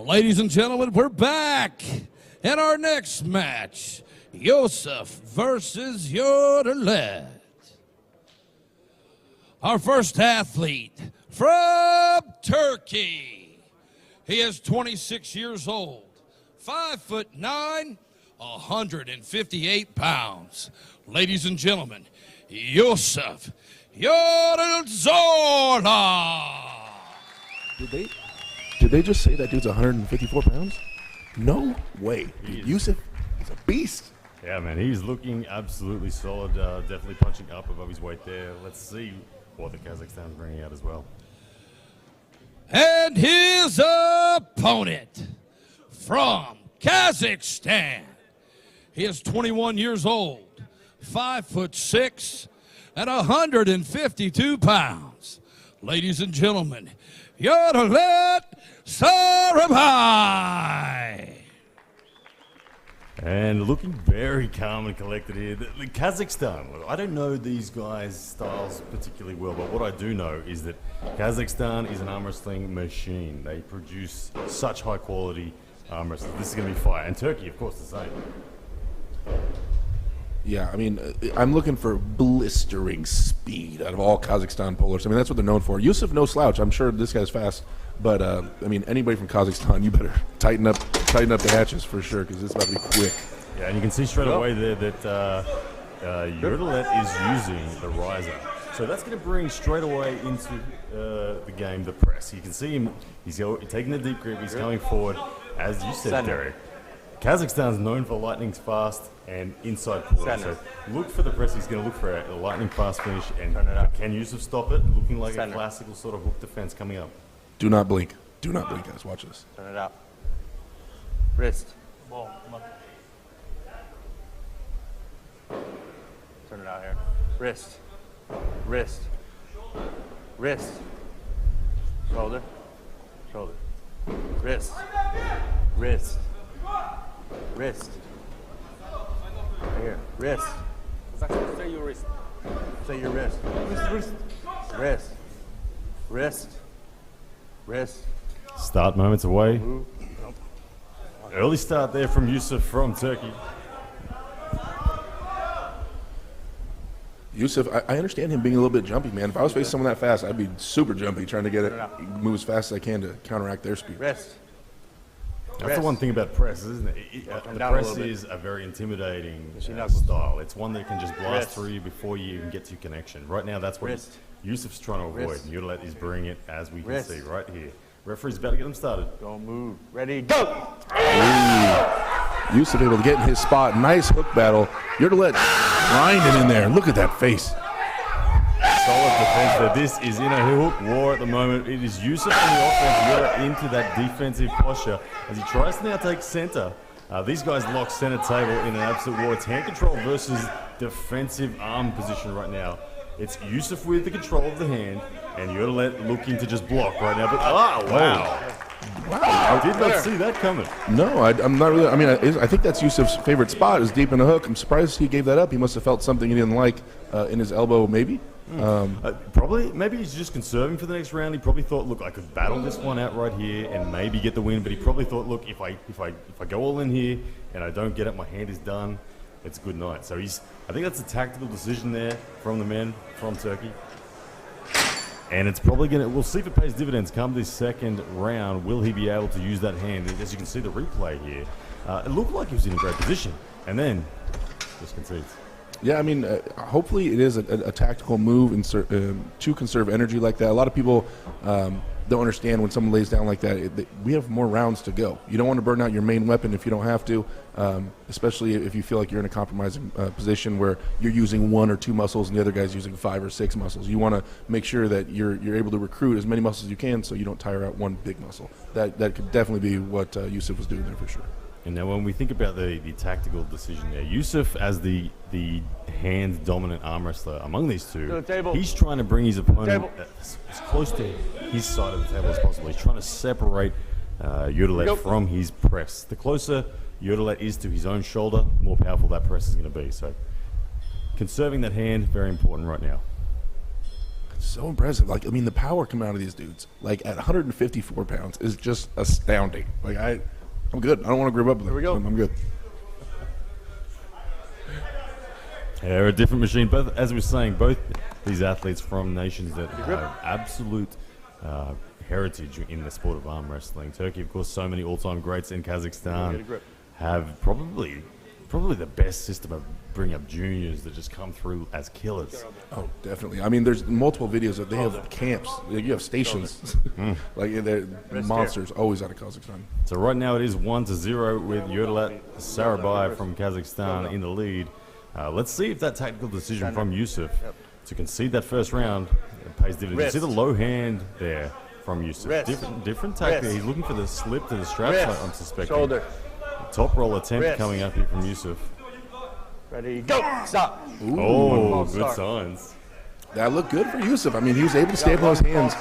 Ladies and gentlemen, we're back. And our next match, Yusuf versus Yerdaulet. Our first athlete from Turkey. He is 26 years old, 5'9", 158 pounds. Ladies and gentlemen, Yusuf Yıldızoğlu. Did they just say that dude's 154 pounds? No way. Dude, Yusuf is a beast. Yeah, man, he's looking absolutely solid. Definitely punching up above his weight there. Let's see what the Kazakhstan's bringing out as well. And his opponent from Kazakhstan. He is 21 years old, 5'6", and 152 pounds. Ladies and gentlemen, Yerdaulet Sarybai. And looking very calm and collected here. The Kazakhstan, I don't know these guys' styles particularly well, but what I do know is that Kazakhstan is an arm wrestling machine. They produce such high quality arm wrestlers. This is going to be fire. And Turkey, of course, the same. Yeah, I mean, I'm looking for blistering speed out of all Kazakhstan pullers. I mean, that's what they're known for. Yusuf, no slouch. I'm sure this guy's fast. But, I mean, anybody from Kazakhstan, you better tighten up the hatches for sure, because it's about to be quick. Yeah, and you can see straight away there that Yerdaulet is using the riser. So that's going to bring straight away into the game the press. You can see him, he's taking the deep grip, he's coming forward. As you said, Derek, Kazakhstan's known for lightning fast and inside pulling. So look for the press. He's going to look for a lightning fast finish. And can Yusuf stop it? Looking like a classical sort of hook defense coming up. Do not blink. Do not blink, guys. Watch this. Turn it up. Wrist. Ball. Come on. Turn it out here. Wrist. Wrist. Wrist. Shoulder. Shoulder. Wrist. Wrist. Wrist. Right here. Wrist. Say your wrist. Say your wrist. Wrist. Wrist. Wrist. Wrist. Start moments away. Early start there from Yusuf from Turkey. Yusuf, I understand him being a little bit jumpy, man. If I was facing someone that fast, I'd be super jumpy, trying to get it, move as fast as I can to counteract their speed. Wrist. That's the one thing about press, isn't it? The press is a very intimidating style. It's one that can just blast through you before you even get to connection. Right now, that's what Yusuf's trying to avoid. Yerdaulet is bringing it, as we can see right here. Referee's about to get him started. Don't move. Ready, go! Yusuf able to get in his spot. Nice hook battle. Yerdaulet grinding in there. Look at that face. Solid defense there. This is in a hook war at the moment. It is Yusuf on the offense, Yerdaulet into that defensive posture as he tries to now take center. These guys lock center table in an absolute war. It's hand control versus defensive arm position right now. It's Yusuf with the control of the hand, and Yerdaulet looking to just block right now. But wow! I did not see that coming. No, I'm not really. I mean, I think that's Yusuf's favorite spot is deep in the hook. I'm surprised he gave that up. He must have felt something he didn't like in his elbow, maybe. Probably. Maybe he's just conserving for the next round. He probably thought, look, I could battle this one out right here and maybe get the win. But he probably thought, look, if I go all in here and I don't get it, my hand is done. It's a good night. So I think that's a tactical decision there from the men from Turkey. And it's probably we'll see if it pays dividends come this second round. Will he be able to use that hand? As you can see the replay here, it looked like he was in a great position. And then just concedes. Yeah, I mean, hopefully it is a tactical move to conserve energy like that. A lot of people don't understand when someone lays down like that. We have more rounds to go. You don't want to burn out your main weapon if you don't have to, especially if you feel like you're in a compromising position where you're using one or two muscles and the other guy's using 5 or 6 muscles. You want to make sure that you're able to recruit as many muscles as you can so you don't tire out one big muscle. That could definitely be what Yusuf was doing there for sure. And now when we think about the tactical decision there, Yusuf as the hand-dominant arm wrestler among these two, he's trying to bring his opponent as close to his side of the table as possible. He's trying to separate Yerdaulet from his press. The closer Yerdaulet is to his own shoulder, the more powerful that press is going to be. So conserving that hand, very important right now. So impressive. Like, I mean, the power coming out of these dudes, like at 154 pounds, is just astounding. Like, I'm good. I don't want to grip up with them. Here we go. I'm good. Yeah, they're a different machine. Both, as we were saying, both these athletes from nations that have absolute heritage in the sport of arm wrestling. Turkey, of course, so many all-time greats in Kazakhstan have probably the best system of bringing up juniors that just come through as killers. Oh, definitely. I mean, there's multiple videos that they have camps. You have stations. Like, they're monsters always out of Kazakhstan. So right now it is 1-0 with Yerdaulet Sarybai from Kazakhstan in the lead. Let's see if that tactical decision from Yusuf to concede that first round pays dividends. You see the low hand there from Yusuf. Different tactic. He's looking for the slip to the straps, I'm suspecting. Shoulder. Top roll attempt coming up here from Yusuf. Ready, go. Stop. Oh, good signs. That looked good for Yusuf. I mean, he was able to stay up on his hands.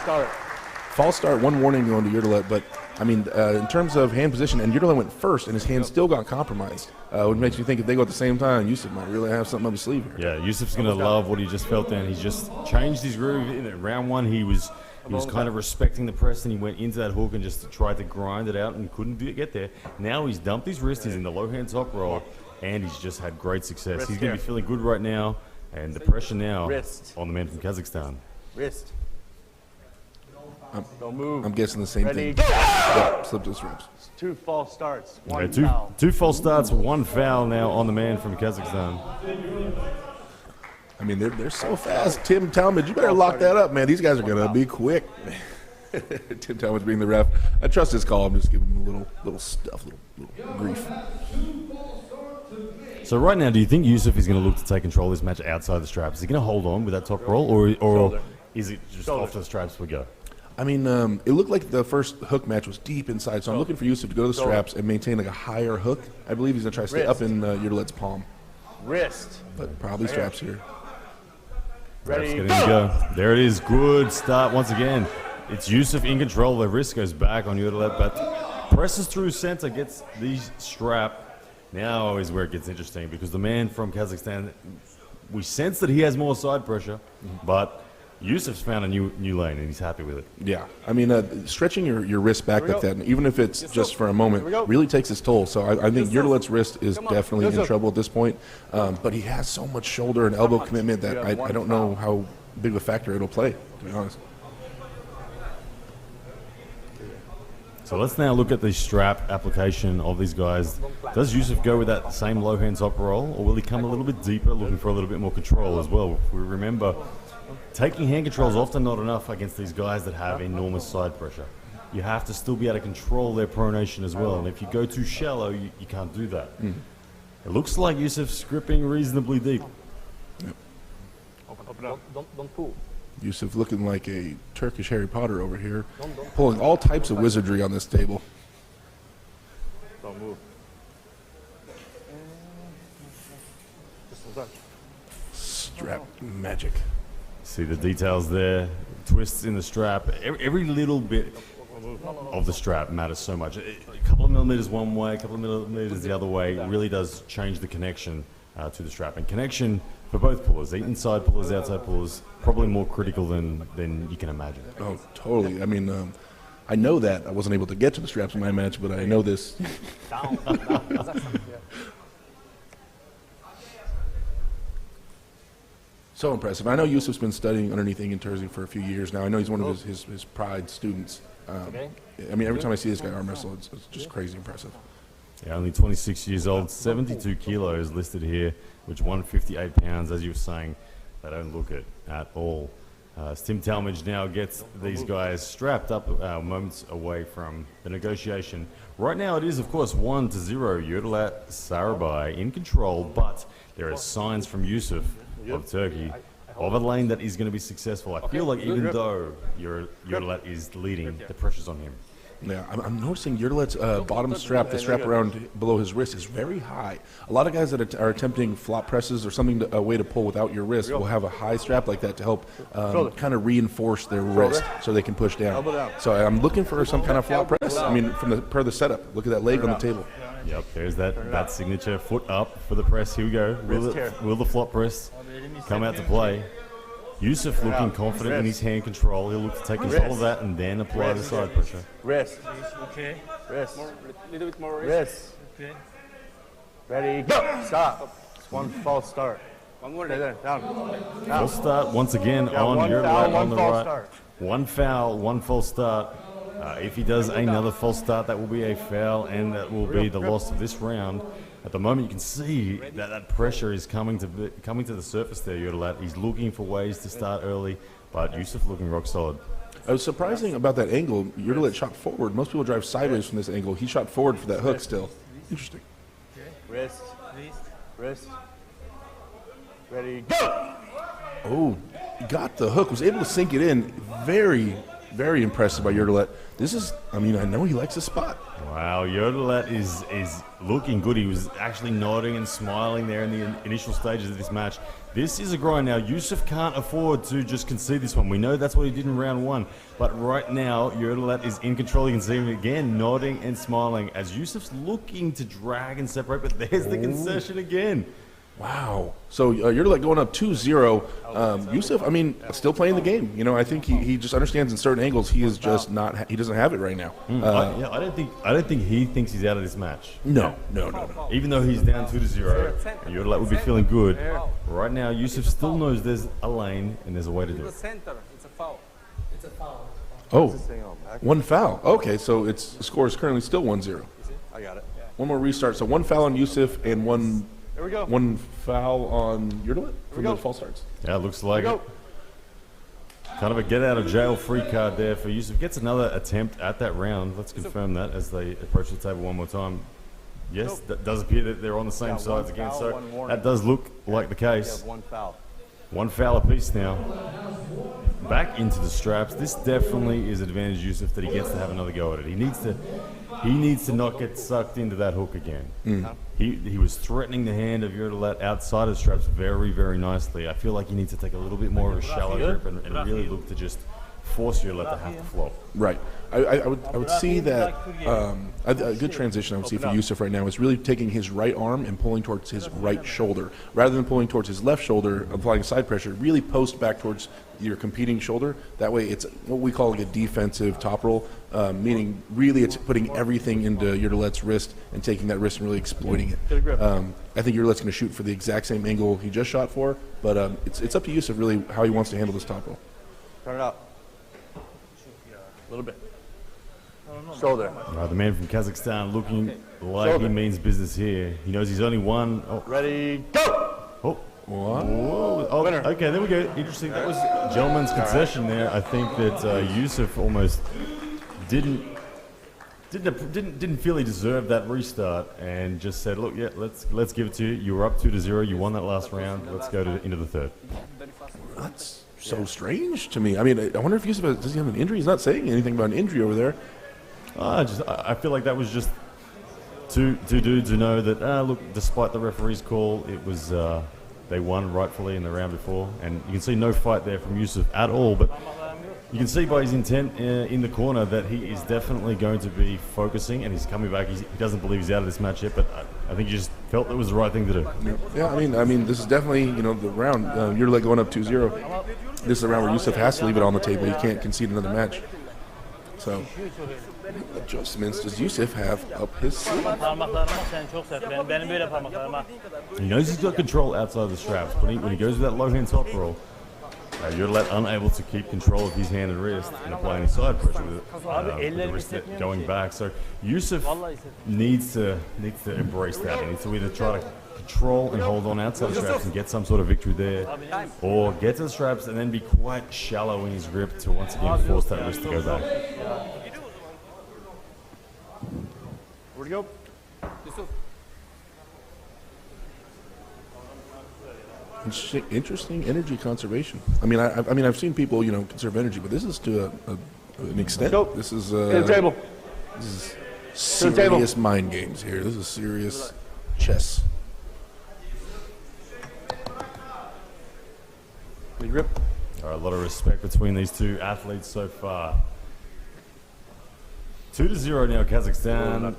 False start, one warning going to Yerdaulet, but I mean, in terms of hand position, and Yerdaulet went first, and his hand still got compromised, which makes me think if they go at the same time, Yusuf might really have something up his sleeve here. Yeah, Yusuf's going to love what he just felt then. He's just changed his groove. In round one, he was kind of respecting the press, and he went into that hook and just tried to grind it out and couldn't get there. Now he's dumped his wrist. He's in the low hand top roll, and he's just had great success. He's going to be feeling good right now, and the pressure now on the man from Kazakhstan. Wrist. Don't move. I'm guessing the same Ready, thing. go. Yeah, slip to the straps. 2 false starts. Okay, 1 foul. two false starts, 1 foul now on the man from Kazakhstan. I mean, they're so fast. Tim Talmadge, you better lock that up, man. These guys are going to be quick. Tim Talmadge being the ref. I trust his call. I'm just giving him a little stuff, little grief. So right now, do you think Yusuf is going to look to take control of this match outside the straps? Is he going to hold on with that top roll, or is it just off to the straps we go? I mean, it looked like the first hook match was deep inside, so I'm looking for Yusuf to go to the straps and maintain like a higher hook. I believe he's going to try to stay up in Yerdaulet's palm. Wrist. But probably straps here. Ready, go. There it is. Good start once again. It's Yusuf in control. The wrist goes back on Yerdaulet, but presses through center, gets the strap. Now is where it gets interesting because the man from Kazakhstan, we sense that he has more side pressure, but Yusuf's found a new lane, and he's happy with it. Yeah. I mean, stretching your wrist back like that, even if it's just for a moment, really takes its toll. So I think Yerdaulet's wrist is definitely in trouble at this point. But he has so much shoulder and elbow commitment that I don't know how big of a factor it'll play, to be honest. So let's now look at the strap application of these guys. Does Yusuf go with that same low hand top roll, or will he come a little bit deeper, looking for a little bit more control as well? We remember taking hand control is often not enough against these guys that have enormous side pressure. You have to still be able to control their pronation as well, and if you go too shallow, you can't do that. It looks like Yusuf's gripping reasonably deep. Yep. Open up. Don't pull. Yusuf looking like a Turkish Harry Potter over here, pulling all types of wizardry on this table. Don't move. Strap magic. See the details there, twists in the strap. Every little bit of the strap matters so much. A couple of millimeters one way, a couple of millimeters the other way really does change the connection to the strap. And connection for both pullers, the inside pullers, outside pullers, probably more critical than you can imagine. Oh, totally. I mean, I know that. I wasn't able to get to the straps in my match, but I know this. So impressive. I know Yusuf's been studying underneath Engin Terzi for a few years now. I know he's one of his pride students. I mean, every time I see this guy arm wrestle, it's just crazy impressive. Yeah, only 26 years old, 72 kilos listed here, which 158 pounds, as you were saying. They don't look it at all. Tim Talmadge now gets these guys strapped up moments away from the negotiation. Right now it is, of course, 1-0. Yerdaulet Sarybai in control, but there are signs from Yusuf of Turkey of a lane that is going to be successful. I feel like even though Yerdaulet is leading, the pressure's on him. Yeah, I'm noticing Yerdaulet's bottom strap, the strap around below his wrist, is very high. A lot of guys that are attempting flop presses or something, a way to pull without your wrist, will have a high strap like that to help kind of reinforce their wrist so they can push down. So I'm looking for some kind of flop press. I mean, per the setup. Look at that leg on the table. Yep, there's that signature foot up for the press. Here we go. Will the flop press come out to play? Yusuf looking confident in his hand control. He'll look to take control of that and then apply the side pressure. Wrist. Okay. Wrist. Little bit more Wrist. Okay. Ready, go. Stop. It's one false start. One more. Stay there. Down. False start once again Yeah, on one your foul, right, one on the false right. start. One foul, one false start. If he does another false start, that will be a foul, and that will be the loss of this round. At the moment, you can see that pressure is coming to the surface there, Yerdaulet. He's looking for ways to start early, but Yusuf looking rock solid. It was surprising about that angle. Yerdaulet shot forward. Most people drive sideways from this angle. He shot forward for that hook still. Interesting. Wrist. Wrist. Wrist. Ready, go. Oh, he got the hook. Was able to sink it in. Very, very impressive by Yerdaulet. This is, I mean, I know he likes his spot. Wow, Yerdaulet is looking good. He was actually nodding and smiling there in the initial stages of this match. This is a grind now. Yusuf can't afford to just concede this one. We know that's what he did in round one. But right now, Yerdaulet is in control. You can see him again nodding and smiling as Yusuf's looking to drag and separate, but there's the concession again. Wow. So Yerdaulet going up 2-0. Yusuf, I mean, still playing the game. You know, I think he just understands in certain angles he is just not, he doesn't have it right now. I don't think he thinks he's out of this match. No. Even though he's down 2-0, and Yerdaulet would be feeling good. Right now, Yusuf still knows there's a lane and there's a way to do it. Center. It's a foul. It's a foul. Oh, one foul. Okay, so the score is currently still 1-0. I got it. One more restart. So one foul on Yusuf and one There we go. one foul on Yerdaulet from the false starts. Yeah, it looks like it. Kind of a get-out-of-jail-free card there for Yusuf. Gets another attempt at that round. Let's confirm that as they approach the table one more time. Yes, that does appear that they're on the same sides again, foul, so one warning. that does look like the We case. have one foul. One foul apiece now. Back into the straps. This definitely is advantage Yusuf that he gets to have another go at it. He needs to not get sucked into that hook again. He was threatening the hand of Yerdaulet outside of the straps very, very nicely. I feel like he needs to take a little bit more of a shallow grip and really look to just force Yerdaulet to have to flop. Right. I would see that a good transition I would see for Yusuf right now is really taking his right arm and pulling towards his right shoulder. Rather than pulling towards his left shoulder, applying side pressure, really post back towards your competing shoulder. That way it's what we call like a defensive top roll, meaning really it's putting everything into Yerdaulet's wrist and taking that wrist and really exploiting it. I think Yerdaulet's going to shoot for the exact same angle he just shot for, but it's up to Yusuf really how he wants to handle this top roll. Turn it up. A little bit. Shoulder. The man from Kazakhstan looking like he means business here. He knows he's only one. Oh, Ready, go! oh. Whoa. Oh, Winner. okay, there we go. Interesting. That was a gentleman's concession there. I think that Yusuf almost didn't feel he deserved that restart and just said, "Look, yeah, let's give it to you. You were up 2-0. You won that last round. Let's go into the third." That's so strange to me. I mean, I wonder if Yusuf does he have an injury? He's not saying anything about an injury over there. I feel like that was just two dudes who know that, look, despite the referee's call, it was they won rightfully in the round before. And you can see no fight there from Yusuf at all. But you can see by his intent in the corner that he is definitely going to be focusing and he's coming back. He doesn't believe he's out of this match yet, but I think he just felt it was the right thing to do. Yeah, I mean, this is definitely, the round. Yerdaulet going up 2-0. This is a round where Yusuf has to leave it on the table. He can't concede another match. So, adjustments does Yusuf have up his sleeve? Parmaklarıma sen çok sert. Benim böyle parmaklarıma. He knows he's got control outside of the straps, but when he goes with that low hand top roll, Yerdaulet unable to keep control of his hand and wrist and applying his side pressure with the wrist going back. So Yusuf needs to embrace that. He needs to either try to control and hold on outside the straps and get some sort of victory there, or get to the straps and then be quite shallow in his grip to once again force that wrist to go back. Where'd he go? Interesting energy conservation. I mean, I've seen people, conserve energy, but this is to an extent. This is To the table. This is To the table. serious mind games here. This is serious chess. Big grip. All right, a lot of respect between these two athletes so far. 2-0 now, Kazakhstan.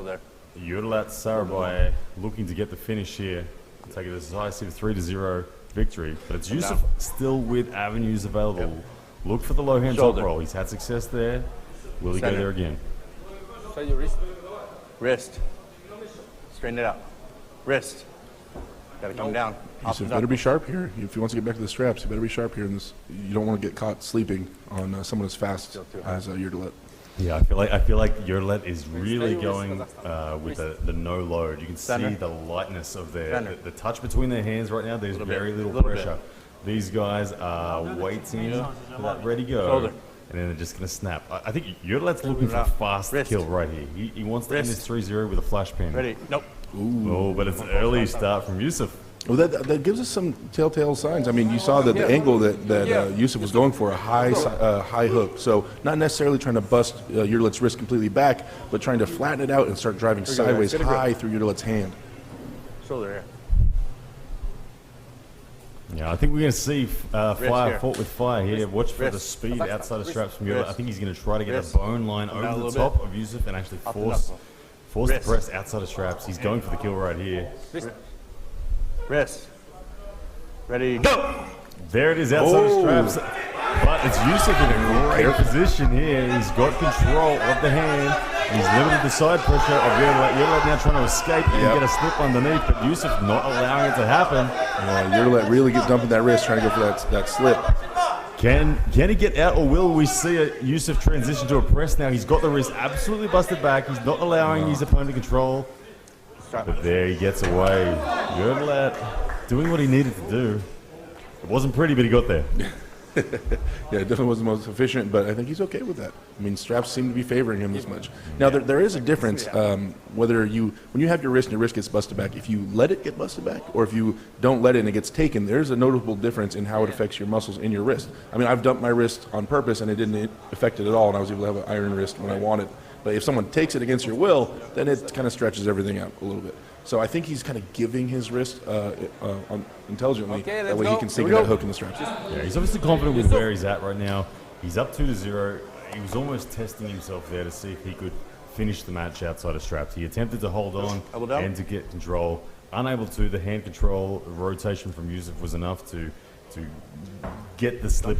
Yerdaulet Sarybai looking to get the finish here. Take it decisive 3-0 victory. But it's Yusuf still with avenues available. Look for the low hand top Shoulder. roll. He's had success there. Will he go Center. there again? Straight your wrist. Wrist. Straighten it out. Wrist. Gotta come down. Up Yusuf and better down. be sharp here. If he wants to get back to the straps, he better be sharp here. In this, you don't want to get caught sleeping on someone as fast as Yerdaulet. Yeah, I feel like Yerdaulet is really going with the no load. You can see the lightness of the touch between their hands right now. There's very little pressure. These guys are waiting for that ready go, Shoulder. and then they're just going to snap. I think Yerdaulet's looking for a fast Wrist. kill right here. He wants to end this 3-0 with a flash pin. Ready? Nope. Oh, but it's an early start from Yusuf. Well, that gives us some telltale signs. I mean, you saw that the angle that Yusuf was going for, a high hook. So not necessarily trying to bust Yerdaulet's wrist completely back, but trying to flatten it out and start driving sideways high through Yerdaulet's hand. Shoulder here. Yeah, I think we're going to see fire here. fought with fire here. Watch for the Wrist. speed outside of straps from Yerdaulet. I think he's going to try to get Wrist. a bone line over a the little top of Yusuf and actually and force up. the Wrist. press outside of straps. He's going for the kill right here. Wrist. Ready? Go! There it is outside of straps. But it's Yusuf in a great position here. He's got control of the hand. He's limited the side pressure of Yerdaulet. Yerdaulet now trying to escape and get a slip underneath, but Yusuf not allowing it to happen. Yerdaulet really dumping that wrist, trying to go for that slip. Can he get out, or will we see Yusuf transition to a press now? He's got the wrist absolutely busted back. He's not allowing his opponent to control. But there he gets away. Yerdaulet doing what he needed to do. It wasn't pretty, but he got there. Yeah, it definitely wasn't the most efficient, but I think he's okay with that. I mean, straps seem to be favoring him this much. Now, there is a difference whether when you have your wrist and your wrist gets busted back, if you let it get busted back or if you don't let it and it gets taken, there's a notable difference in how it affects your muscles in your wrist. I mean, I've dumped my wrist on purpose and it didn't affect it at all, and I was able to have an iron wrist when I wanted. But if someone takes it against your will, then it kind of stretches everything out a little bit. So I think he's kind of giving his wrist intelligently. Okay, that let's way go. he can sink Here we that go. hook in the straps. Yeah, he's obviously confident with where he's at right now. He's up 2-0. He was almost testing himself there to see if he could finish the match outside of straps. He attempted to hold on Elbow down. and to get control. Unable to. The hand control rotation from Yusuf was enough to get the slip.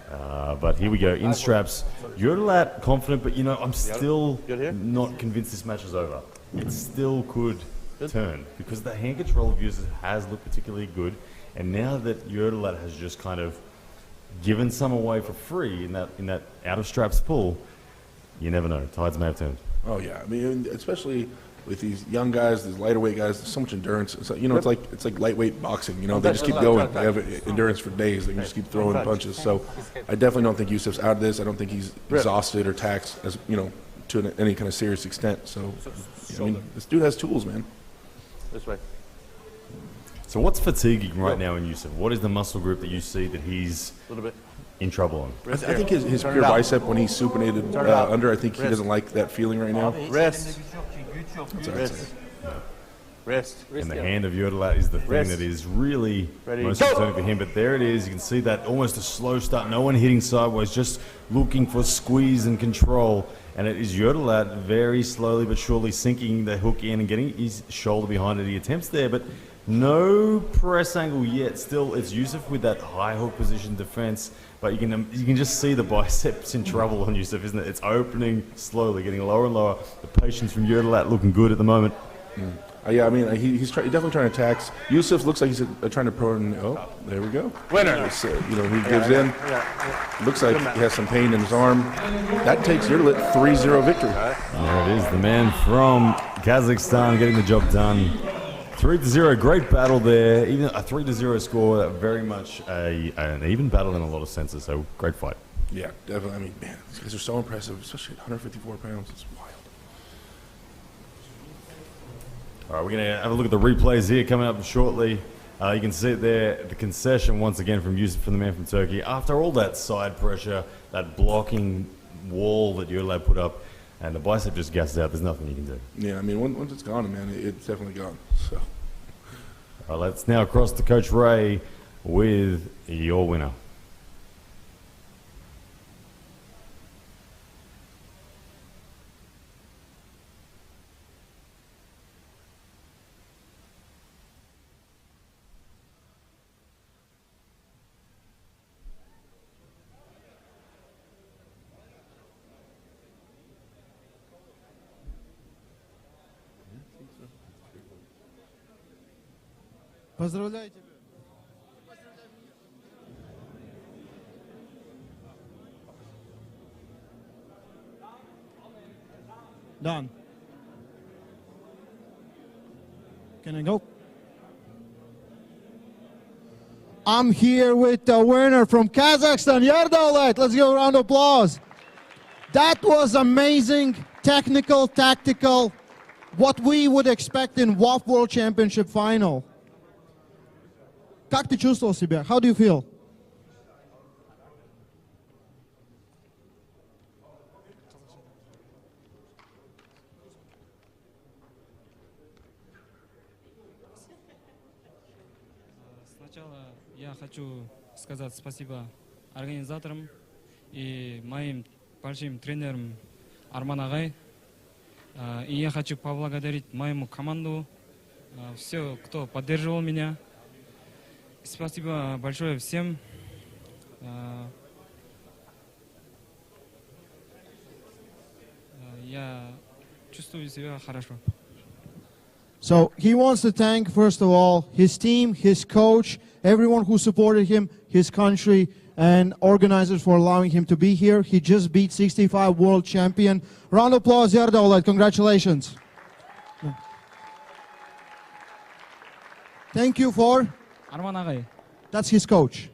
But here we go, in straps. Yerdaulet confident, but I'm still Good here. not convinced this match is over. It still could turn because the hand control of Yusuf has looked particularly good. And now that Yerdaulet has just kind of given some away for free in that out of straps pull, you never know. Tides may have turned. Oh yeah, I mean, especially with these young guys, these lighter weight guys, there's so much endurance. It's like, it's like lightweight boxing. They just keep going. They have endurance for days. They can just keep throwing punches. So I definitely don't think Yusuf's out of this. I don't think he's exhausted or taxed as to any kind of serious extent. So I mean, this dude has tools, man. This way. So what's fatiguing right now in Yusuf? What is the muscle group that you see that he's A little bit. in trouble on? I think his Turn pure it out. bicep when he's supinated Turn it out. under. I think he Wrist. doesn't like that feeling right now. Wrist. That's what I'd say. Wrist. And the hand of Yerdaulet is the thing Wrist. that is really Ready, most go! concerning for him. But there it is. You can see that almost a slow start. No one hitting sideways, just looking for squeeze and control. And it is Yerdaulet very slowly but surely sinking the hook in and getting his shoulder behind it. He attempts there, but no press angle yet. Still, it's Yusuf with that high hook position defense. But you can just see the biceps in trouble on Yusuf, isn't it? It's opening slowly, getting lower and lower. The patience from Yerdaulet looking good at the moment. Yeah, I mean, he's definitely trying to tax. Yusuf looks like he's trying to prone. Oh, there we go. Winner. He gives in. Looks like he has some pain in his arm. That takes Yerdaulet 3-0 victory. There it is, the man from Kazakhstan getting the job done. 3-0, great battle there. Even a 3-0 score, very much an even battle in a lot of senses. So great fight. Yeah, definitely. I mean, man, these guys are so impressive, especially at 154 pounds. It's wild. All right, we're going to have a look at the replays here coming up shortly. You can see it there, the concession once again from Yusuf, from the man from Turkey. After all that side pressure, that blocking wall that Yerdaulet put up, and the bicep just gasses out, there's nothing you can do. Yeah, I mean, once it's gone, man, it's definitely gone. So. All right, let's now cross to Coach Ray with your winner. Поздравляю тебя. Done. Can I go? I'm here with the winner from Kazakhstan, Yerdaulet. Let's give a round of applause. That was amazing, technical, tactical, what we would expect in WAF World Championship final. Как ты чувствовал себя? How do you feel? Сначала я хочу сказать спасибо организаторам и моим большим тренерам Арман Агай. И я хочу поблагодарить моему команду, все, кто поддерживал меня. Спасибо большое всем. Я чувствую себя хорошо. So he wants to thank, first of all, his team, his coach, everyone who supported him, his country, and organizers for allowing him to be here. He just beat 65 world champion. Round of applause, Yerdaulet. Congratulations. Thank you for... Арман Агай. That's his coach.